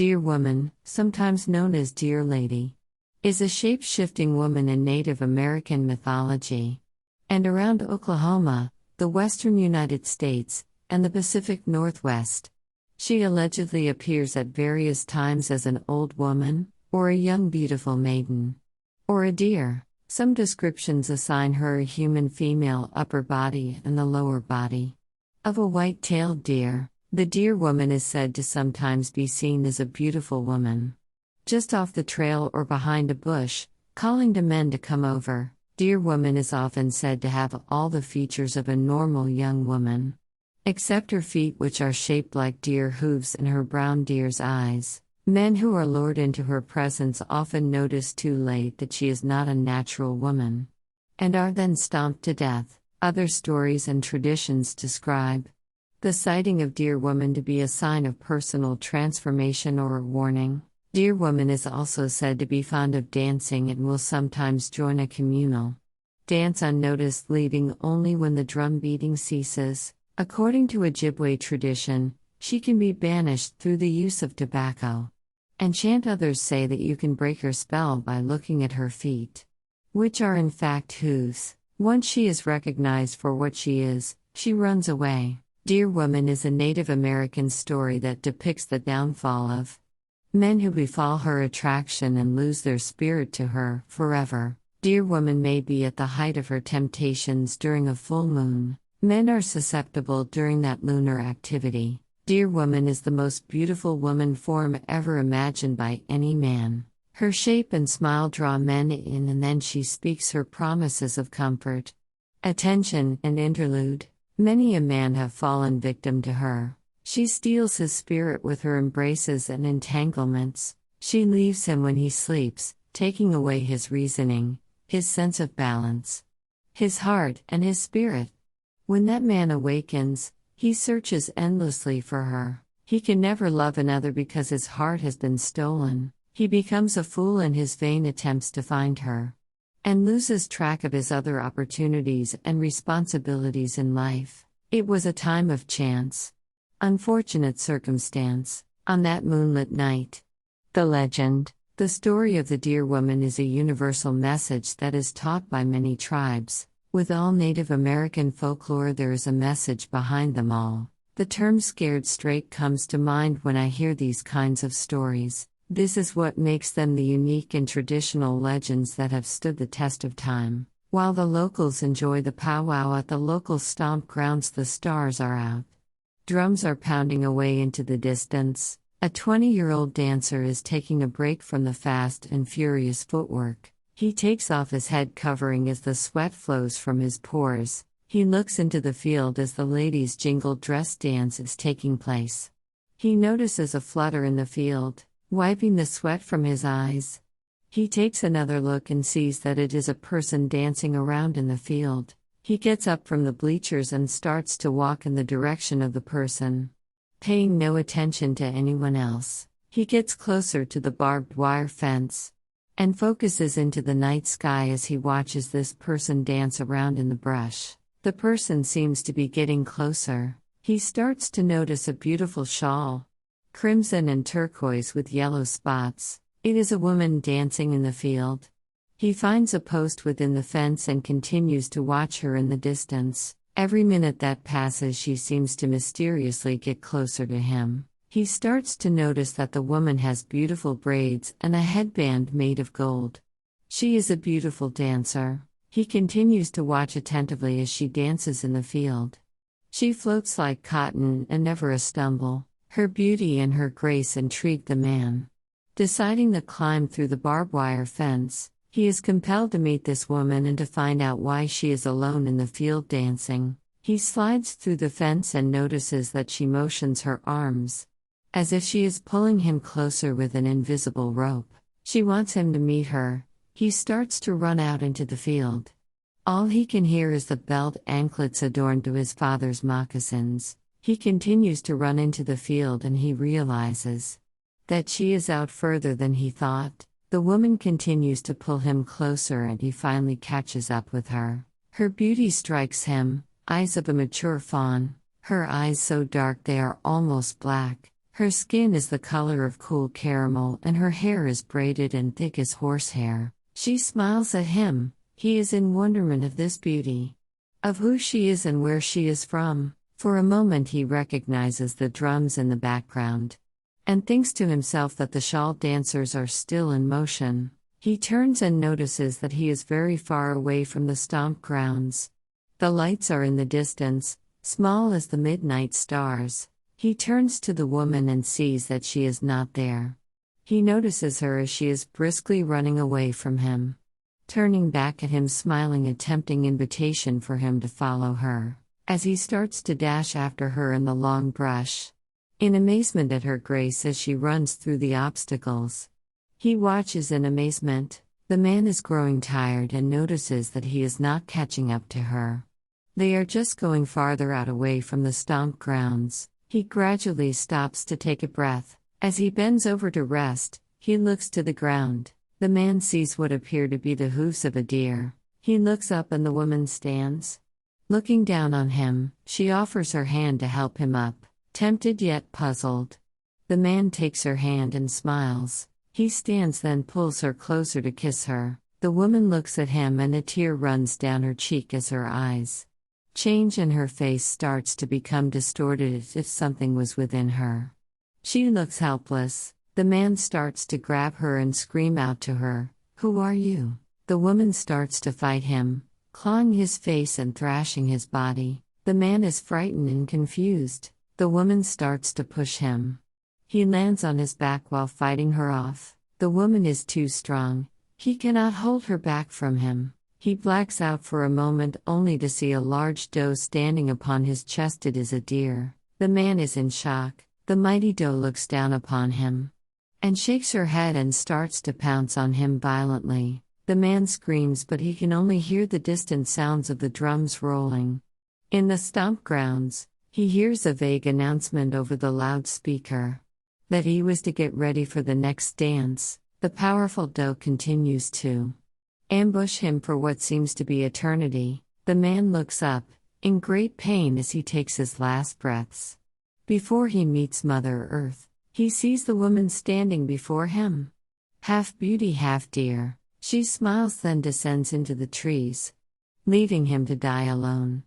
Deer Woman, sometimes known as Deer Lady, is a shape-shifting woman in Native American mythology. And around Oklahoma, the western United States, and the Pacific Northwest, she allegedly appears at various times as an old woman, or a young beautiful maiden, or a deer. Some descriptions assign her a human female upper body and the lower body of a white-tailed deer. The Deer Woman is said to sometimes be seen as a beautiful woman, just off the trail or behind a bush, calling to men to come over. Deer Woman is often said to have all the features of a normal young woman, except her feet, which are shaped like deer hooves, and her brown deer's eyes. Men who are lured into her presence often notice too late that she is not a natural woman, and are then stomped to death. Other stories and traditions describe the sighting of Deer Woman to be a sign of personal transformation or a warning. Deer Woman is also said to be fond of dancing and will sometimes join a communal dance unnoticed, leaving only when the drum beating ceases. According to Ojibwe tradition, she can be banished through the use of tobacco. And chant others say that you can break her spell by looking at her feet, which are in fact hooves. Once she is recognized for what she is, she runs away. Deer Woman is a Native American story that depicts the downfall of men who befall her attraction and lose their spirit to her forever. Deer Woman may be at the height of her temptations during a full moon. Men are susceptible during that lunar activity. Deer Woman is the most beautiful woman form ever imagined by any man. Her shape and smile draw men in, and then she speaks her promises of comfort, attention, and interlude. Many a man have fallen victim to her. She steals his spirit with her embraces and entanglements. She leaves him when he sleeps, taking away his reasoning, his sense of balance, his heart, and his spirit. When that man awakens, he searches endlessly for her. He can never love another because his heart has been stolen. He becomes a fool in his vain attempts to find her, and loses track of his other opportunities and responsibilities in life. It was a time of chance, unfortunate circumstance, on that moonlit night. The legend, the story of the Deer Woman, is a universal message that is taught by many tribes. With all Native American folklore, there is a message behind them all. The term scared straight comes to mind when I hear these kinds of stories. This is what makes them the unique and traditional legends that have stood the test of time. While the locals enjoy the powwow at the local stomp grounds, the stars are out. Drums are pounding away into the distance. A 20-year-old dancer is taking a break from the fast and furious footwork. He takes off his head covering as the sweat flows from his pores. He looks into the field as the ladies' jingle dress dance is taking place. He notices a flutter in the field, wiping the sweat from his eyes. He takes another look and sees that it is a person dancing around in the field. He gets up from the bleachers and starts to walk in the direction of the person, paying no attention to anyone else. He gets closer to the barbed wire fence and focuses into the night sky as he watches this person dance around in the brush. The person seems to be getting closer. He starts to notice a beautiful shawl, crimson and turquoise with yellow spots. It is a woman dancing in the field. He finds a post within the fence and continues to watch her in the distance. Every minute that passes, she seems to mysteriously get closer to him. He starts to notice that the woman has beautiful braids and a headband made of gold. She is a beautiful dancer. He continues to watch attentively as she dances in the field. She floats like cotton and never a stumble. Her beauty and her grace intrigue the man. Deciding to climb through the barbed wire fence, he is compelled to meet this woman and to find out why she is alone in the field dancing. He slides through the fence and notices that she motions her arms, as if she is pulling him closer with an invisible rope. She wants him to meet her. He starts to run out into the field. All he can hear is the belt anklets adorned to his father's moccasins. He continues to run into the field and he realizes that she is out further than he thought. The woman continues to pull him closer and he finally catches up with her. Her beauty strikes him, eyes of a mature fawn, her eyes so dark they are almost black. Her skin is the color of cool caramel and her hair is braided and thick as horsehair. She smiles at him. He is in wonderment of this beauty, of who she is and where she is from. For a moment he recognizes the drums in the background, and thinks to himself that the shawl dancers are still in motion. He turns and notices that he is very far away from the stomp grounds. The lights are in the distance, small as the midnight stars. He turns to the woman and sees that she is not there. He notices her as she is briskly running away from him, turning back at him, smiling a tempting invitation for him to follow her, as he starts to dash after her in the long brush, in amazement at her grace as she runs through the obstacles. He watches in amazement. The man is growing tired and notices that he is not catching up to her. They are just going farther out away from the stomp grounds. He gradually stops to take a breath. As he bends over to rest, he looks to the ground. The man sees what appear to be the hoofs of a deer. He looks up and the woman stands, looking down on him. She offers her hand to help him up, tempted yet puzzled. The man takes her hand and smiles. He stands, then pulls her closer to kiss her. The woman looks at him and a tear runs down her cheek as her eyes change and her face starts to become distorted as if something was within her. She looks helpless. The man starts to grab her and scream out to her, "Who are you?" The woman starts to fight him, clawing his face and thrashing his body. The man is frightened and confused. The woman starts to push him. He lands on his back while fighting her off. The woman is too strong. He cannot hold her back from him. He blacks out for a moment only to see a large doe standing upon his chest. It is a deer. The man is in shock. The mighty doe looks down upon him and shakes her head and starts to pounce on him violently. The man screams, but he can only hear the distant sounds of the drums rolling. In the stomp grounds, he hears a vague announcement over the loudspeaker that he was to get ready for the next dance. The powerful doe continues to ambush him for what seems to be eternity. The man looks up, in great pain as he takes his last breaths. Before he meets Mother Earth, he sees the woman standing before him, half beauty, half deer. She smiles, then descends into the trees, leaving him to die alone.